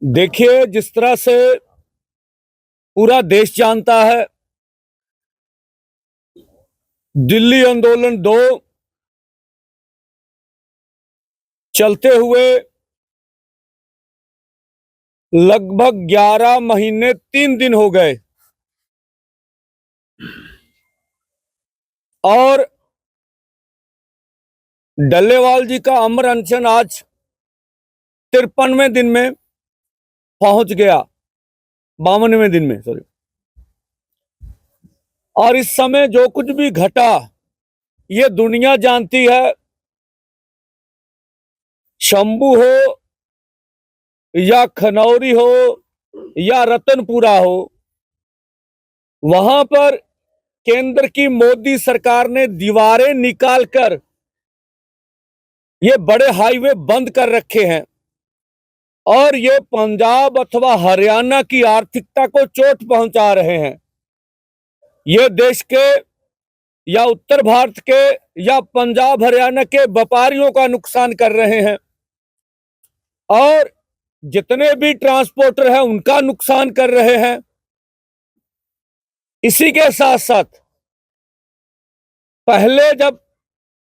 देखिए, जिस तरह से पूरा देश जानता है, दिल्ली आंदोलन 2 चलते हुए लगभग 11 महीने 3 दिन हो गए और डल्लेवाल जी का अमर अनशन आज 53वें दिन में पहुंच गया, 52वें दिन में, सॉरी। और इस समय जो कुछ भी घटा ये दुनिया जानती है। शंभू हो या खनौरी हो या रतनपुरा हो, वहां पर केंद्र की मोदी सरकार ने दीवारें निकालकर ये बड़े हाईवे बंद कर रखे हैं और ये पंजाब अथवा हरियाणा की आर्थिकता को चोट पहुंचा रहे हैं। ये देश के या उत्तर भारत के या पंजाब हरियाणा के व्यापारियों का नुकसान कर रहे हैं और जितने भी ट्रांसपोर्टर हैं उनका नुकसान कर रहे हैं। इसी के साथ साथ पहले जब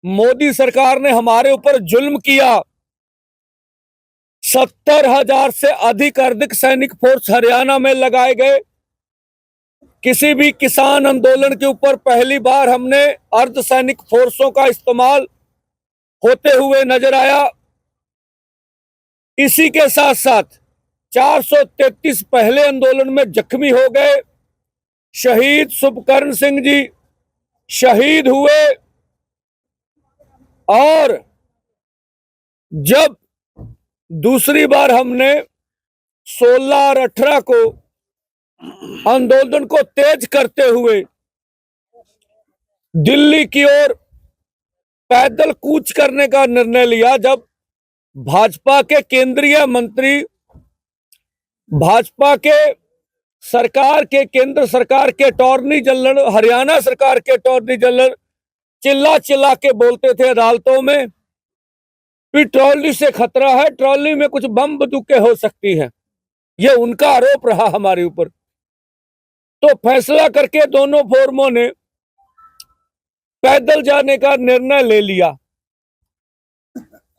मोदी सरकार ने हमारे ऊपर जुल्म किया, 70,000 से अधिक अर्धसैनिक फोर्स हरियाणा में लगाए गए। किसी भी किसान आंदोलन के ऊपर पहली बार हमने अर्धसैनिक फोर्सों का इस्तेमाल होते हुए नजर आया। इसी के साथ साथ 433 पहले आंदोलन में जख्मी हो गए। शहीद शुभकर्ण सिंह जी शहीद हुए और जब दूसरी बार हमने 16 और 18 को आंदोलन को तेज करते हुए दिल्ली की ओर पैदल कूच करने का निर्णय लिया, जब भाजपा के केंद्रीय मंत्री, भाजपा के सरकार के केंद्र सरकार के अटॉर्नी जनरल, हरियाणा सरकार के अटॉर्नी जनरल चिल्ला चिल्ला के बोलते थे अदालतों में कि ट्रॉली से खतरा है, ट्रॉली में कुछ बम बंदूकें हो सकती हैं। यह उनका आरोप रहा हमारे ऊपर। तो फैसला करके दोनों फोरमों ने पैदल जाने का निर्णय ले लिया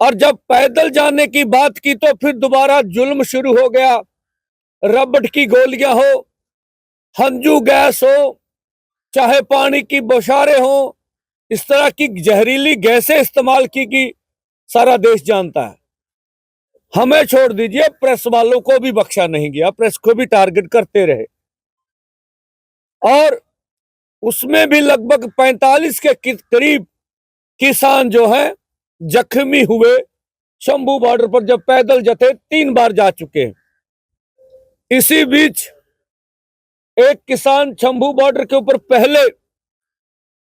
और जब पैदल जाने की बात की तो फिर दोबारा जुल्म शुरू हो गया। रबड़ की गोलियां हो, हंजू गैस हो, चाहे पानी की बौछारें हो, इस तरह की जहरीली गैसें इस्तेमाल की सारा देश जानता है। हमें छोड़ दीजिए, प्रेस वालों को भी बख्शा नहीं गया, प्रेस को भी टारगेट करते रहे और उसमें भी लगभग 45 के करीब किसान जो हैं जख्मी हुए। शंभू बॉर्डर पर जब पैदल जथे 3 बार जा चुके हैं। इसी बीच एक किसान शंभू बॉर्डर के ऊपर पहले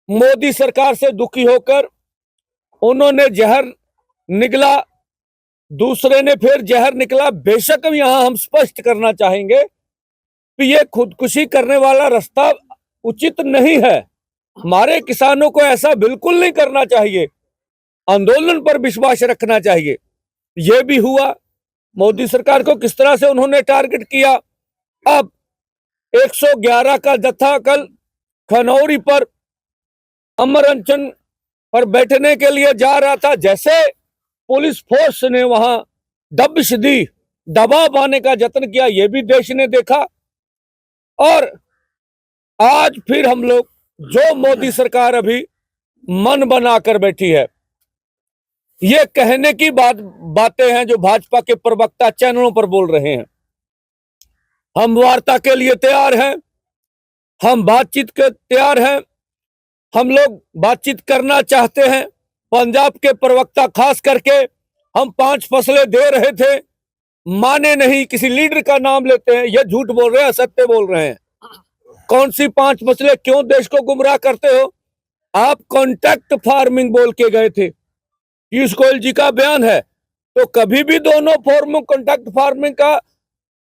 मोदी सरकार से दुखी होकर उन्होंने जहर निकला, दूसरे ने फिर जहर निकला। बेशक यहां हम स्पष्ट करना चाहेंगे कि ये खुदकुशी करने वाला रास्ता उचित नहीं है। हमारे किसानों को ऐसा बिल्कुल नहीं करना चाहिए, आंदोलन पर विश्वास रखना चाहिए। यह भी हुआ। मोदी सरकार को किस तरह से उन्होंने टारगेट किया। अब 111 का जत्था कल खनौरी पर अमर अनशन पर बैठने के लिए जा रहा था। जैसे पुलिस फोर्स ने वहां दबिश दी, दबाव पाने का यत्न किया, यह भी देश ने देखा। और आज फिर हम लोग, जो मोदी सरकार अभी मन बनाकर बैठी है, ये कहने की बातें हैं जो भाजपा के प्रवक्ता चैनलों पर बोल रहे हैं। हम वार्ता के लिए तैयार हैं, हम बातचीत के तैयार हैं, हम लोग बातचीत करना चाहते हैं। पंजाब के प्रवक्ता खास करके हम 5 फसलें दे रहे थे, माने नहीं, किसी लीडर का नाम लेते हैं, ये झूठ बोल रहे हैं, असत्य बोल रहे हैं। कौन सी 5 फसलें? क्यों देश को गुमराह करते हो? आप कॉन्ट्रैक्ट फार्मिंग बोल के गए थे, पीयूष गोयल जी का बयान है। तो कभी भी दोनों फॉर्म कॉन्ट्रैक्ट फार्मिंग का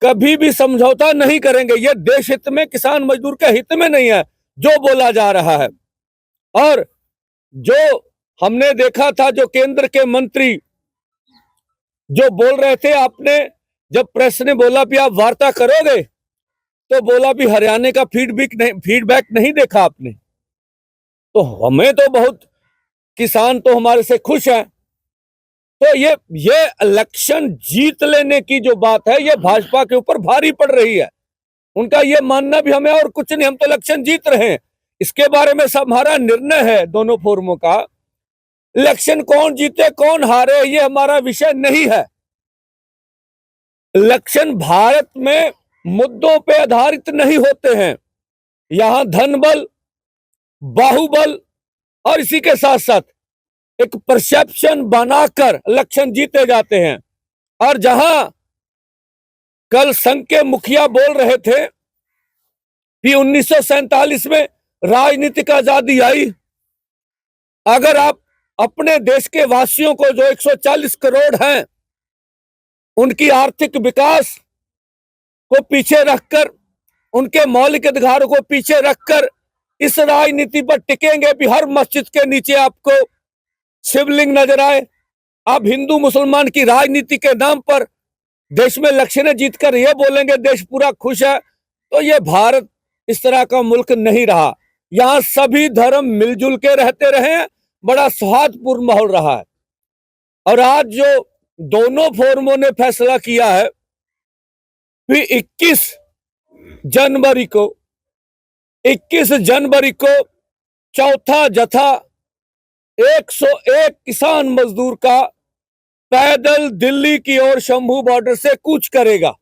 कभी भी समझौता नहीं करेंगे। यह देश हित में, किसान मजदूर के हित में नहीं है जो बोला जा रहा है। और जो हमने देखा था, जो केंद्र के मंत्री जो बोल रहे थे, आपने जब प्रेस ने बोला भी आप वार्ता करोगे, तो बोला भी हरियाणा का फीडबैक नहीं देखा आपने। तो हमें तो बहुत, किसान तो हमारे से खुश हैं। तो ये इलेक्शन जीत लेने की जो बात है, ये भाजपा के ऊपर भारी पड़ रही है। उनका ये मानना भी हमें और कुछ नहीं, हम तो इलेक्शन जीत रहे हैं। इसके बारे में सब हमारा निर्णय है दोनों फोरमों का। इलेक्शन कौन जीते कौन हारे ये हमारा विषय नहीं है। इलेक्शन भारत में मुद्दों पे आधारित नहीं होते हैं। यहां धन बल, बाहुबल और इसी के साथ साथ एक परसेप्शन बनाकर इलेक्शन जीते जाते हैं। और जहां कल संघ के मुखिया बोल रहे थे कि 1947 में राजनीतिक आजादी आई, अगर आप अपने देश के वासियों को, जो 140 करोड़ हैं, उनकी आर्थिक विकास को पीछे रखकर, उनके मौलिक अधिकारों को पीछे रखकर इस राजनीति पर टिकेंगे भी हर मस्जिद के नीचे आपको शिवलिंग नजर आए, आप हिंदू मुसलमान की राजनीति के नाम पर देश में इलेक्शन जीतकर ये बोलेंगे देश पूरा खुश है, तो ये भारत इस तरह का मुल्क नहीं रहा। यहां सभी धर्म मिलजुल के रहते रहे हैं, बड़ा सौहार्दपूर्ण माहौल रहा है। और आज जो दोनों फोरमों ने फैसला किया है कि 21 जनवरी को चौथा जत्था 101 किसान मजदूर का पैदल दिल्ली की ओर शंभू बॉर्डर से कूच करेगा।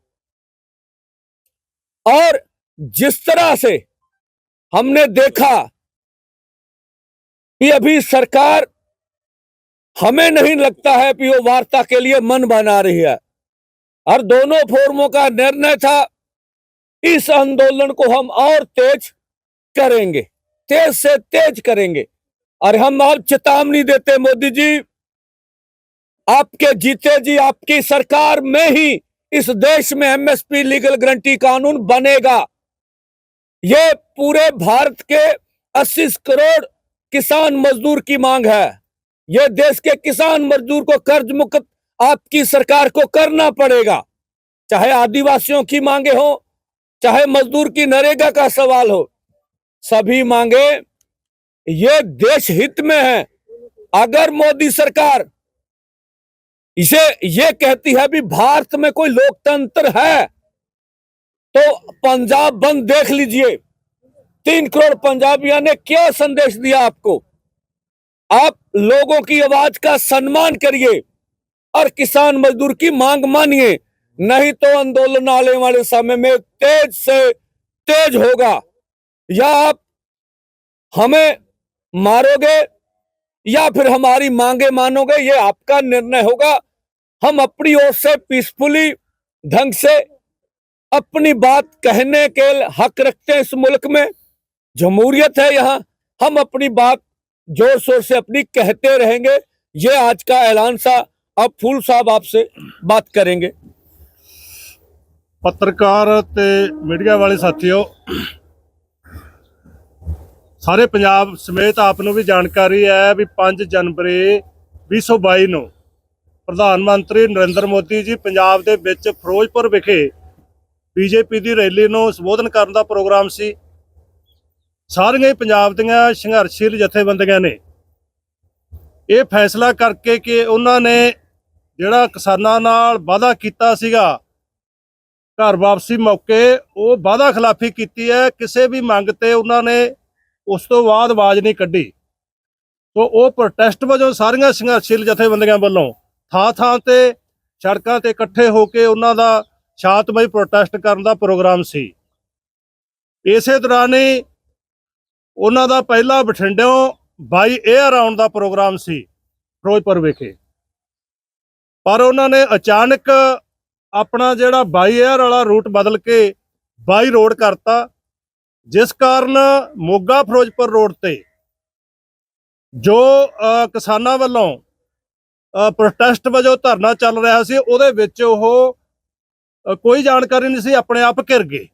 और जिस तरह से हमने देखा कि अभी सरकार, हमें नहीं लगता है कि वो वार्ता के लिए मन बना रही है। और दोनों फोरमों का निर्णय था इस आंदोलन को हम और तेज करेंगे, तेज से तेज करेंगे। और हम आप चेतावनी देते, मोदी जी, आपके जीते जी आपकी सरकार में ही इस देश में एमएसपी लीगल गारंटी कानून बनेगा। ये पूरे भारत के 80 करोड़ किसान मजदूर की मांग है। ये देश के किसान मजदूर को कर्ज मुक्त आपकी सरकार को करना पड़ेगा, चाहे आदिवासियों की मांगे हो, चाहे मजदूर की नरेगा का सवाल हो। सभी मांगे ये देश हित में है। अगर मोदी सरकार इसे ये कहती है भी भारत में कोई लोकतंत्र है, तो पंजाब बंद देख लीजिए, 3 करोड़ पंजाबियों ने क्या संदेश दिया आपको। आप लोगों की आवाज का सम्मान करिए और किसान मजदूर की मांग मानिए, नहीं तो आंदोलन आने वाले समय में तेज से तेज होगा। या आप हमें मारोगे या फिर हमारी मांगे मानोगे, ये आपका निर्णय होगा। हम अपनी ओर से पीसफुली ढंग से अपनी बात कहने के हक रखते हैं। इस मुल्क में जमहूरियत है, यहां हम अपनी बात जोर शोर से अपनी कहते रहेंगे। ये आज का ऐलान सा। अब फूल साहब आपसे बात करेंगे। पत्रकार ते मीडिया वाले साथियों, सारे पंजाब समेत आपनों भी जानकारी है भी 5 जनवरी 2022 ਨੂੰ प्रधान मंत्री नरेंद्र मोदी जी पंजाब ਦੇ ਵਿੱਚ ਫਿਰੋਜ਼ਪੁਰ ਵਿਖੇ बीजेपी ਦੀ ਰੈਲੀ ਨੂੰ ਸੰਬੋਧਨ ਕਰਨ ਦਾ ਪ੍ਰੋਗਰਾਮ ਸੀ। ਸਾਰੀਆਂ ਹੀ ਪੰਜਾਬ ਦੀਆਂ ਸੰਘਰਸ਼ੀਲ ਜਥੇਬੰਦੀਆਂ ਨੇ ਇਹ ਫੈਸਲਾ ਕਰਕੇ ਕਿ ਉਹਨਾਂ ਨੇ ਜਿਹੜਾ ਕਿਸਾਨਾਂ ਨਾਲ ਵਾਅਦਾ ਕੀਤਾ ਸੀਗਾ घर वापसी मौके, वो वादा खिलाफी की है। किसी भी मंग ते उन्होंने उस तो बाद आवाज़ नहीं कढ़ी। तो वो प्रोटेस्ट वजों सारियां संघर्षशील जथेबंदियां वालों थां ते सड़कों ते इकट्ठे होकर उन्हों का शांतमई प्रोटेस्ट करने का प्रोग्राम सी। इस दौरान ही उन्हों का पहला बठिंडों बाई एयर आउण का प्रोग्राम सी फिरोजपुर विखे, पर उन्होंने अचानक अपना जिहड़ा बाई एयर वाला रूट बदल के बाई रोड करता, जिस कारण मोगा फिरोजपुर रोड ते जो किसानां वालों प्रोटेस्ट वजों धरना चल रहा सी, उहदे विच ओह कोई जानकारी नहीं सी, अपने आप घिर गए।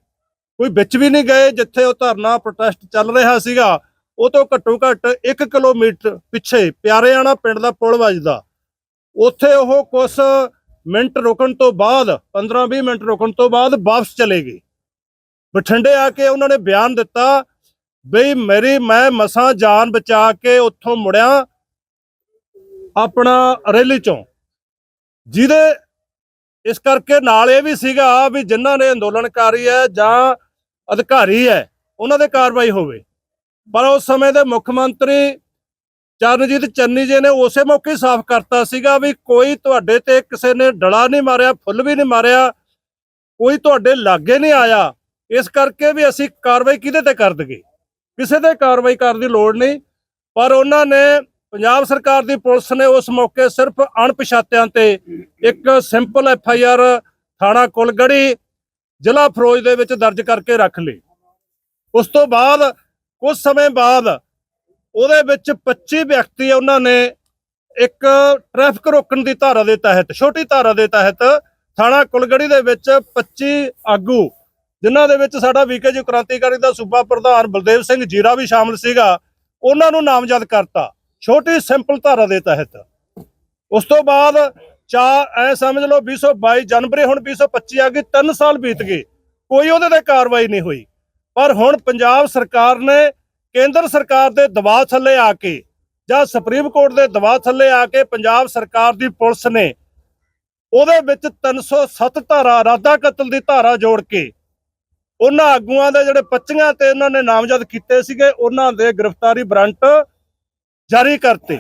कोई बिच भी नहीं गए जिथे वो धरना प्रोटेस्ट चल रहा सीगा। वो तो घट्टो घट्ट 1 किलोमीटर पिछे प्यारेआणा पिंड दा पुल वजदा, उत्थे ओह कुछ ਮਿੰਟ ਰੁਕਣ ਤੋਂ ਬਾਅਦ 15-20 ਮਿੰਟ ਰੁਕਣ ਤੋਂ ਬਾਅਦ ਵਾਪਸ ਚਲੇ ਗਏ। ਬਠਿੰਡੇ ਆ ਕੇ ਉਹਨਾਂ ਨੇ ਬਿਆਨ ਦਿੱਤਾ ਬਈ ਮੈਂ ਮਸਾਂ ਜਾਨ ਬਚਾ ਕੇ ਉੱਥੋਂ ਮੁੜਿਆ ਆਪਣਾ ਰੈਲੀ ਚੋਂ, ਜਿਹਦੇ ਇਸ ਕਰਕੇ ਨਾਲ ਇਹ ਵੀ ਸੀਗਾ ਵੀ ਜਿਨ੍ਹਾਂ ਨੇ ਅੰਦੋਲਨਕਾਰੀ ਹੈ ਜਾਂ ਅਧਿਕਾਰੀ ਹੈ ਉਹਨਾਂ ਦੇ ਕਾਰਵਾਈ ਹੋਵੇ। ਪਰ ਉਸ ਸਮੇਂ ਦੇ ਮੁੱਖ ਮੰਤਰੀ ਚਰਨਜੀਤ ਚੰਨੀ ਜੀ ਨੇ ਉਸੇ ਮੌਕੇ ਸਾਫ਼ ਕਰਤਾ ਸੀਗਾ ਵੀ ਕੋਈ ਤੁਹਾਡੇ ਤੇ ਕਿਸੇ ਨੇ ਡਲਾ ਨਹੀਂ ਮਾਰਿਆ, ਫੁੱਲ ਵੀ ਨਹੀਂ ਮਾਰਿਆ, ਕੋਈ ਤੁਹਾਡੇ ਲਾਗੇ ਨਹੀਂ ਆਇਆ, ਇਸ ਕਰਕੇ ਵੀ ਅਸੀਂ ਕਾਰਵਾਈ ਕਿਹਦੇ ਤੇ ਕਰ ਦਈਏ, ਕਿਸੇ ਤੇ ਕਾਰਵਾਈ ਕਰਨ ਦੀ ਲੋੜ ਨਹੀਂ। ਪਰ ਉਹਨਾਂ ਨੇ ਪੰਜਾਬ ਸਰਕਾਰ ਦੀ ਪੁਲਿਸ ਨੇ ਉਸ ਮੌਕੇ ਸਿਰਫ ਅਣਪਛਾਤਿਆਂ ਤੇ ਇੱਕ ਸਿੰਪਲ FIR ਥਾਣਾ ਕੁਲਗੜੀ ਜ਼ਿਲ੍ਹਾ ਫਿਰੋਜ਼ ਦੇ ਵਿੱਚ ਦਰਜ ਕਰਕੇ ਰੱਖ ਲਈ। ਉਸ ਤੋਂ ਬਾਅਦ ਕੁਝ ਸਮੇਂ ਬਾਅਦ ਉਹਦੇ ਵਿੱਚ 25 ਵਿਅਕਤੀ ਉਹਨਾਂ ਨੇ ਇੱਕ ਟ੍ਰੈਫਿਕ ਰੋਕਣ ਦੀ ਧਾਰਾ ਦੇ ਤਹਿਤ, ਛੋਟੀ ਧਾਰਾ ਦੇ ਤਹਿਤ ਥਾਣਾ ਕੁਲਗੜੀ ਦੇ ਵਿੱਚ 25 ਆਗੂ, ਜਿਨ੍ਹਾਂ ਦੇ ਵਿੱਚ ਸਾਡਾ VKG ਕ੍ਰਾਂਤੀਕਾਰੀ ਦਾ ਸੂਬਾ ਪ੍ਰਧਾਨ ਬਲਦੇਵ ਸਿੰਘ ਜੀਰਾ ਵੀ ਸ਼ਾਮਲ ਸੀਗਾ, ਉਹਨਾਂ ਨੂੰ ਨਾਮਜ਼ਦ ਕਰਤਾ ਛੋਟੀ ਸਿੰਪਲ ਧਾਰਾ ਦੇ ਤਹਿਤ। ਉਸ ਤੋਂ ਬਾਅਦ ਐ ਸਮਝ ਲਓ 2022 ਜਨਵਰੀ, ਹੁਣ 2025 ਆ ਗਈ, 3 ਸਾਲ ਬੀਤ ਗਏ, ਕੋਈ ਉਹਦੇ ਤੇ ਕਾਰਵਾਈ ਨਹੀਂ ਹੋਈ। ਪਰ ਹੁਣ ਪੰਜਾਬ ਸਰਕਾਰ ਨੇ ਕੇਂਦਰ ਸਰਕਾਰ ਦੇ ਦਬਾਅ ਥੱਲੇ ਆ ਕੇ ਜਾਂ ਸੁਪਰੀਮ ਕੋਰਟ ਦੇ ਦਬਾਅ ਥੱਲੇ ਆ ਕੇ ਪੰਜਾਬ ਸਰਕਾਰ ਦੀ ਪੁਲਿਸ ਨੇ ਉਹਦੇ ਵਿੱਚ 307 ਧਾਰਾ, ਇਰਾਦਾ ਕਤਲ ਦੀ ਧਾਰਾ ਜੋੜ ਕੇ ਉਹਨਾਂ ਆਗੂਆਂ ਦੇ ਜਿਹੜੇ 25 ਤੇ ਉਹਨਾਂ ਨੇ ਨਾਮਜ਼ਦ ਕੀਤੇ ਸੀਗੇ, ਉਹਨਾਂ ਦੇ ਗ੍ਰਿਫਤਾਰੀ ਵਾਰੰਟ ਜਾਰੀ ਕਰਤੇ।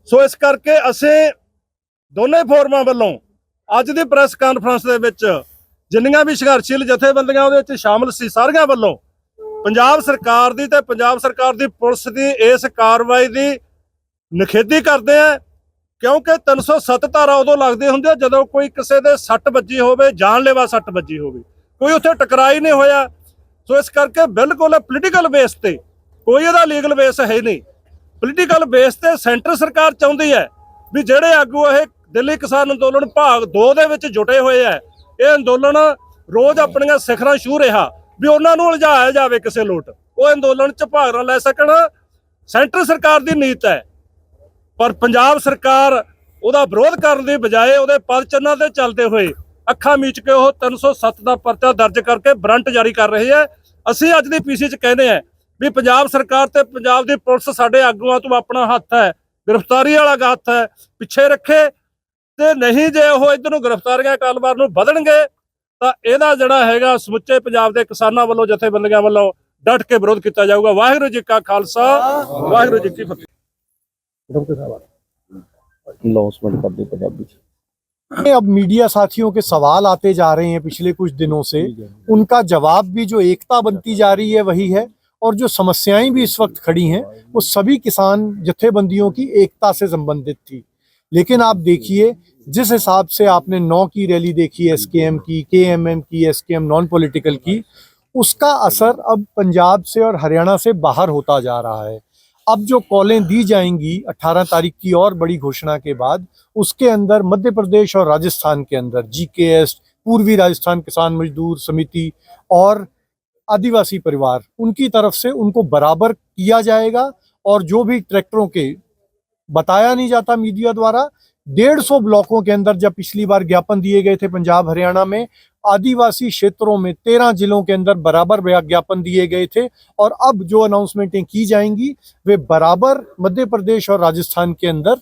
ਸੋ ਇਸ ਕਰਕੇ ਅਸੀਂ ਦੋਨੇ ਫੋਰਮਾਂ ਵੱਲੋਂ ਅੱਜ ਦੀ ਪ੍ਰੈਸ ਕਾਨਫਰੰਸ ਦੇ ਵਿੱਚ ਜਿੰਨੀਆਂ ਵੀ ਸੰਘਰਸ਼ੀਲ ਜਥੇਬੰਦੀਆਂ ਉਹਦੇ ਵਿੱਚ ਸ਼ਾਮਲ ਸੀ, ਸਾਰੀਆਂ ਵੱਲੋਂ ਪੰਜਾਬ ਸਰਕਾਰ ਦੀ ਤੇ ਪੰਜਾਬ ਸਰਕਾਰ ਦੀ ਪੁਲਿਸ ਦੀ ਇਸ ਕਾਰਵਾਈ ਦੀ ਨਿਖੇਧੀ ਕਰਦੇ ਆ, ਕਿਉਂਕਿ 307 ਧਾਰਾ ਉਦੋਂ ਲੱਗਦੇ ਹੁੰਦੇ ਜਦੋਂ ਕੋਈ ਕਿਸੇ ਦੇ ਸੱਟ ਵੱਜੀ ਹੋਵੇ, ਜਾਨਲੇਵਾ ਸੱਟ ਵੱਜੀ ਹੋਵੇ, ਕੋਈ ਉੱਥੇ ਟਕਰਾਈ ਨਹੀਂ ਹੋਇਆ। ਸੋ ਇਸ ਕਰਕੇ ਬਿਲਕੁਲ ਪੋਲੀਟੀਕਲ ਬੇਸ ਤੇ, ਕੋਈ ਇਹਦਾ ਲੀਗਲ ਬੇਸ ਹੈ ਨਹੀਂ। ਪੋਲੀਟੀਕਲ ਬੇਸ ਤੇ ਸੈਂਟਰ ਸਰਕਾਰ ਚਾਹੁੰਦੀ ਹੈ ਵੀ ਜਿਹੜੇ ਆਗੂ ਇਹ ਦਿੱਲੀ ਕਿਸਾਨ ਅੰਦੋਲਨ ਭਾਗ 2 ਦੇ ਵਿੱਚ ਜੁਟੇ ਹੋਏ ਹੈ, ਇਹ ਅੰਦੋਲਨ ਰੋਜ਼ ਆਪਣੀਆਂ ਸਿਖਰਾਂ ਛੂਹ ਰਿਹਾ, ਵੀ ਉਹਨਾਂ ਨੂੰ ਉਲਝਾਇਆ ਜਾਵੇ ਕਿਸੇ ਲੋਟ, ਉਹ ਅੰਦੋਲਨ 'ਚ ਭਾਗ ਨਾ ਲੈ ਸਕਣ। ਸੈਂਟਰ ਸਰਕਾਰ ਦੀ ਨੀਤ ਹੈ, ਪਰ ਪੰਜਾਬ ਸਰਕਾਰ ਉਹਦਾ ਵਿਰੋਧ ਕਰਨ ਦੀ ਬਜਾਏ ਉਹਦੇ ਪਦ ਚਿੰਨ੍ਹਾਂ ਤੇ ਚੱਲਦੇ ਹੋਏ ਅੱਖਾਂ ਮੀਚ ਕੇ ਉਹ 307 ਦਾ ਪਰਚਾ ਦਰਜ ਕਰਕੇ ਵਾਰੰਟ ਜਾਰੀ ਕਰ ਰਹੀ ਹੈ। ਅਸੀਂ ਅੱਜ ਦੀ PC 'ਚ ਕਹਿੰਦੇ ਆ ਵੀ ਪੰਜਾਬ ਸਰਕਾਰ ਤੇ ਪੰਜਾਬ ਦੀ ਪੁਲਿਸ ਸਾਡੇ ਆਗੂਆਂ ਤੋਂ ਆਪਣਾ ਹੱਥ ਹੈ, ਗ੍ਰਿਫਤਾਰੀ ਵਾਲਾ ਹੱਥ ਹੈ, ਪਿੱਛੇ ਰੱਖੇ, ਤੇ ਨਹੀਂ ਜੇ ਉਹ ਇੱਧਰ ਨੂੰ ਗ੍ਰਿਫਤਾਰੀਆਂ ਕਾਰੋਬਾਰ ਨੂੰ ਵਧਣਗੇ ਤਾਂ ਇਹਦਾ ਜਿਹੜਾ ਹੈਗਾ ਸਮੁੱਚੇ ਪੰਜਾਬ ਦੇ ਕਿਸਾਨਾਂ ਵੱਲੋਂ, ਜਥੇਬੰਦੀਆਂ ਵੱਲੋਂ ਡਟ ਕੇ ਵਿਰੋਧ ਕੀਤਾ ਜਾਊਗਾ। ਵਾਹਿਗੁਰੂ ਜੀ ਕਾ ਖਾਲਸਾ, ਵਾਹਿਗੁਰੂ ਜੀ ਕੀ ਫਤਿਹ। लॉन्चमेंट कर दी पंजाबी। अब मीडिया साथियों के सवाल आते जा रहे हैं पिछले कुछ दिनों से, उनका जवाब भी जो एकता बनती जा रही है वही है, और जो समस्याएं भी इस वक्त खड़ी हैं वो सभी किसान जथेबंदियों की एकता से संबंधित थी। लेकिन आप देखिए जिस हिसाब से आपने 9 की रैली देखी, SKM की, KMM की, SKM नॉन पॉलिटिकल की, उसका असर अब पंजाब से और हरियाणा से बाहर होता जा रहा है। अब जो कॉलें दी जाएंगी 18 तारीख की और बड़ी घोषणा के बाद, उसके अंदर मध्य प्रदेश और राजस्थान के अंदर GKS, पूर्वी राजस्थान किसान मजदूर समिति और आदिवासी परिवार, उनकी तरफ से उनको बराबर किया जाएगा। और जो भी ट्रैक्टरों के बताया नहीं जाता मीडिया द्वारा, 150 ब्लॉकों के अंदर जब पिछली बार ज्ञापन दिए गए थे पंजाब हरियाणा में, आदिवासी क्षेत्रों में 13 जिलों के अंदर बराबर ज्ञापन दिए गए थे, और अब जो अनाउंसमेंटें की जाएंगी वे बराबर मध्य प्रदेश और राजस्थान के अंदर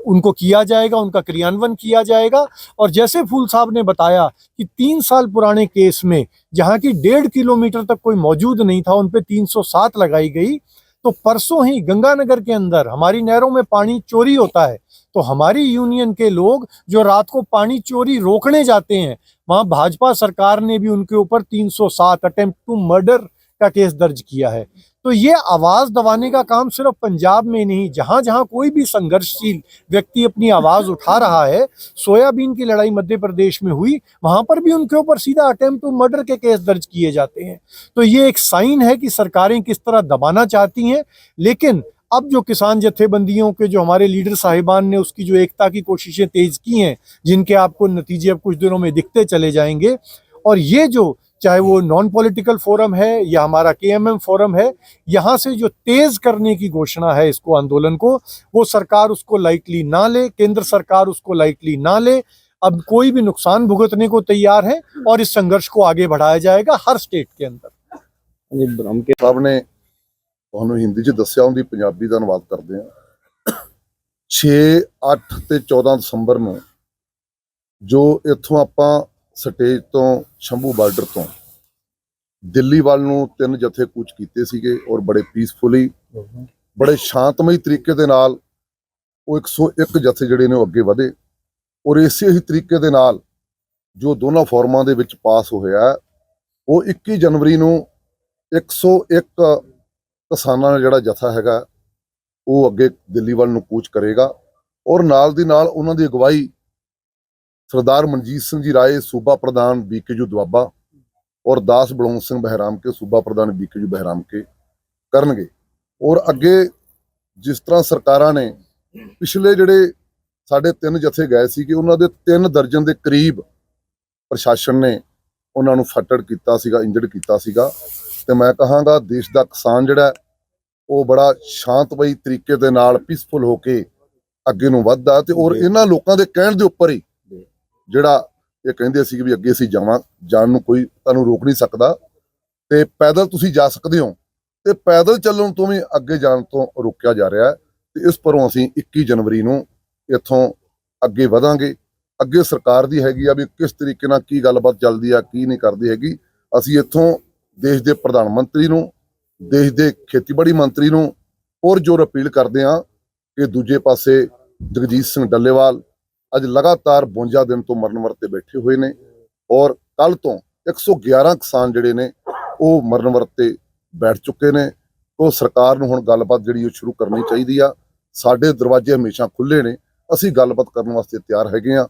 उनको किया जाएगा, उनका क्रियान्वयन किया जाएगा। और जैसे फूल साहब ने बताया कि 3 साल पुराने केस में जहां की 1.5 किलोमीटर तक कोई मौजूद नहीं था, उन पे 307 लगाई गई। तो परसों ही गंगानगर के अंदर हमारी नहरों में पानी चोरी होता है, तो हमारी यूनियन के लोग जो रात को पानी चोरी रोकने जाते हैं, वहां भाजपा सरकार ने भी उनके ऊपर 307 अटेम्प्ट टू मर्डर का केस दर्ज किया है। तो ये आवाज दबाने का काम सिर्फ पंजाब में नहीं, जहां जहां कोई भी संघर्षशील व्यक्ति अपनी आवाज उठा रहा है, सोयाबीन की लड़ाई मध्य प्रदेश में हुई, वहां पर भी उनके ऊपर सीधा अटेम्प्ट टू मर्डर के केस दर्ज किए जाते हैं। तो ये एक साइन है कि सरकारें किस तरह दबाना चाहती हैं। लेकिन अब जो किसान जथेबंदियों के जो हमारे लीडर साहिबान ने उसकी जो एकता की कोशिशें तेज की हैं, जिनके आपको नतीजे अब कुछ दिनों में दिखते चले जाएंगे, और ये जो चाहे वो नॉन पॉलिटिकल फोरम है या हमारा केएमएम फोरम है, यहाँ से जो तेज करने की घोषणा है इसको आंदोलन को, वो सरकार उसको लाइटली ना ले, केंद्र सरकार उसको लाइटली ना ले। अब कोई भी नुकसान भुगतने को तैयार है और इस संघर्ष को आगे बढ़ाया जाएगा हर स्टेट के अंदर। ਸਾਹਿਬ ਨੇ ਤੁਹਾਨੂੰ ਹਿੰਦੀ 'ਚ ਦੱਸਿਆ, ਉਹਦੀ ਪੰਜਾਬੀ ਦਾ ਅਨੁਵਾਦ ਕਰਦੇ ਆ। 6, 8 ਤੇ 14 ਦਸੰਬਰ ਨੂੰ ਜੋ ਇੱਥੋਂ ਆਪਾਂ ਸਟੇਜ ਤੋਂ ਸ਼ੰਭੂ ਬਾਰਡਰ ਤੋਂ ਦਿੱਲੀ ਵੱਲ ਨੂੰ 3 ਜਥੇ ਕੂਚ ਕੀਤੇ ਸੀਗੇ ਔਰ ਬੜੇ ਪੀਸਫੁਲੀ, ਬੜੇ ਸ਼ਾਂਤਮਈ ਤਰੀਕੇ ਦੇ ਨਾਲ ਉਹ 101 ਜਥੇ ਜਿਹੜੇ ਨੇ ਉਹ ਅੱਗੇ ਵਧੇ। ਔਰ ਇਸੇ ਹੀ ਤਰੀਕੇ ਦੇ ਨਾਲ ਜੋ ਦੋਨਾਂ ਫੋਰਮਾਂ ਦੇ ਵਿੱਚ ਪਾਸ ਹੋਇਆ, ਉਹ 21 ਜਨਵਰੀ ਨੂੰ 101 ਕਿਸਾਨਾਂ ਦਾ ਜਿਹੜਾ ਜਥਾ ਹੈਗਾ ਉਹ ਅੱਗੇ ਦਿੱਲੀ ਵੱਲ ਨੂੰ ਕੂਚ ਕਰੇਗਾ। ਔਰ ਨਾਲ ਦੀ ਨਾਲ ਉਹਨਾਂ ਦੀ ਅਗਵਾਈ ਸਰਦਾਰ ਮਨਜੀਤ ਸਿੰਘ ਜੀ ਰਾਏ, ਸੂਬਾ ਪ੍ਰਧਾਨ ਬੀਕੇਯੂ ਦੁਆਬਾ, ਔਰ ਦਾਸ ਬਲੌਂਗ ਸਿੰਘ ਬਹਿਰਾਮ ਕੇ, ਸੂਬਾ ਪ੍ਰਧਾਨ ਬੀਕੇਯੂ ਬਹਿਰਾਮ ਕੇ ਕਰਨਗੇ। ਔਰ ਅੱਗੇ ਜਿਸ ਤਰ੍ਹਾਂ ਸਰਕਾਰਾਂ ਨੇ ਪਿਛਲੇ ਜਿਹੜੇ ਸਾਡੇ 3 ਜਥੇ ਗਏ ਸੀਗੇ, ਉਹਨਾਂ ਦੇ 3 ਦਰਜਨ ਦੇ ਕਰੀਬ ਪ੍ਰਸ਼ਾਸਨ ਨੇ ਉਹਨਾਂ ਨੂੰ ਫੱਟੜ ਕੀਤਾ ਸੀਗਾ, ਇੰਜਰਡ ਕੀਤਾ ਸੀਗਾ। ਤੇ ਮੈਂ ਕਹਾਂਗਾ ਦੇਸ਼ ਦਾ ਕਿਸਾਨ ਜਿਹੜਾ ਉਹ ਬੜਾ ਸ਼ਾਂਤਮਈ ਤਰੀਕੇ ਦੇ ਨਾਲ ਪੀਸਫੁਲ ਹੋ ਕੇ ਅੱਗੇ ਨੂੰ ਵੱਧਦਾ। ਤੇ ਔਰ ਇਹਨਾਂ ਲੋਕਾਂ ਦੇ ਕਹਿਣ ਦੇ ਉੱਪਰ ਹੀ ਜਿਹੜਾ ਇਹ ਕਹਿੰਦੇ ਸੀ ਕਿ ਵੀ ਅੱਗੇ ਅਸੀਂ ਜਾਣ ਨੂੰ ਕੋਈ ਤੁਹਾਨੂੰ ਰੋਕ ਨਹੀਂ ਸਕਦਾ, ਤੇ ਪੈਦਲ ਤੁਸੀਂ ਜਾ ਸਕਦੇ ਹੋ, ਤੇ ਪੈਦਲ ਚੱਲਣ ਤੋਂ ਵੀ ਅੱਗੇ ਜਾਣ ਤੋਂ ਰੋਕਿਆ ਜਾ ਰਿਹਾ ਹੈ। ਤੇ ਇਸ ਪਰੋਂ ਅਸੀਂ 21 ਜਨਵਰੀ ਨੂੰ ਇੱਥੋਂ ਅੱਗੇ ਵਧਾਂਗੇ। ਅੱਗੇ ਸਰਕਾਰ ਦੀ ਹੈਗੀ ਆ ਵੀ ਕਿਸ ਤਰੀਕੇ ਨਾਲ ਕੀ ਗੱਲਬਾਤ ਚੱਲਦੀ ਆ, ਕੀ ਨਹੀਂ ਕਰਦੀ ਹੈਗੀ। ਅਸੀਂ ਇੱਥੋਂ ਦੇਸ਼ ਦੇ ਪ੍ਰਧਾਨ ਮੰਤਰੀ ਨੂੰ, ਦੇਸ਼ ਦੇ ਖੇਤੀਬਾੜੀ ਮੰਤਰੀ ਨੂੰ ਹੋਰ ਜ਼ੋਰ ਅਪੀਲ ਕਰਦੇ ਹਾਂ ਕਿ ਦੂਜੇ ਪਾਸੇ ਜਗਜੀਤ ਸਿੰਘ ਡੱਲੇਵਾਲ ਅੱਜ ਲਗਾਤਾਰ 52 ਦਿਨ ਤੋਂ ਮਰਨ ਵਰਤ ਤੇ ਬੈਠੇ ਹੋਏ ਨੇ, ਔਰ ਕੱਲ ਤੋਂ 111 ਕਿਸਾਨ ਜਿਹੜੇ ਨੇ ਉਹ ਮਰਨ ਵਰਤ ਤੇ ਬੈਠ ਚੁੱਕੇ ਨੇ। ਉਹ ਸਰਕਾਰ ਨੂੰ ਹੁਣ ਗੱਲਬਾਤ ਜਿਹੜੀ ਉਹ ਸ਼ੁਰੂ ਕਰਨੀ ਚਾਹੀਦੀ ਆ। ਸਾਡੇ ਦਰਵਾਜ਼ੇ ਹਮੇਸ਼ਾ ਖੁੱਲੇ ਨੇ, ਅਸੀਂ ਗੱਲਬਾਤ ਕਰਨ ਵਾਸਤੇ ਤਿਆਰ ਹੈਗੇ ਆ।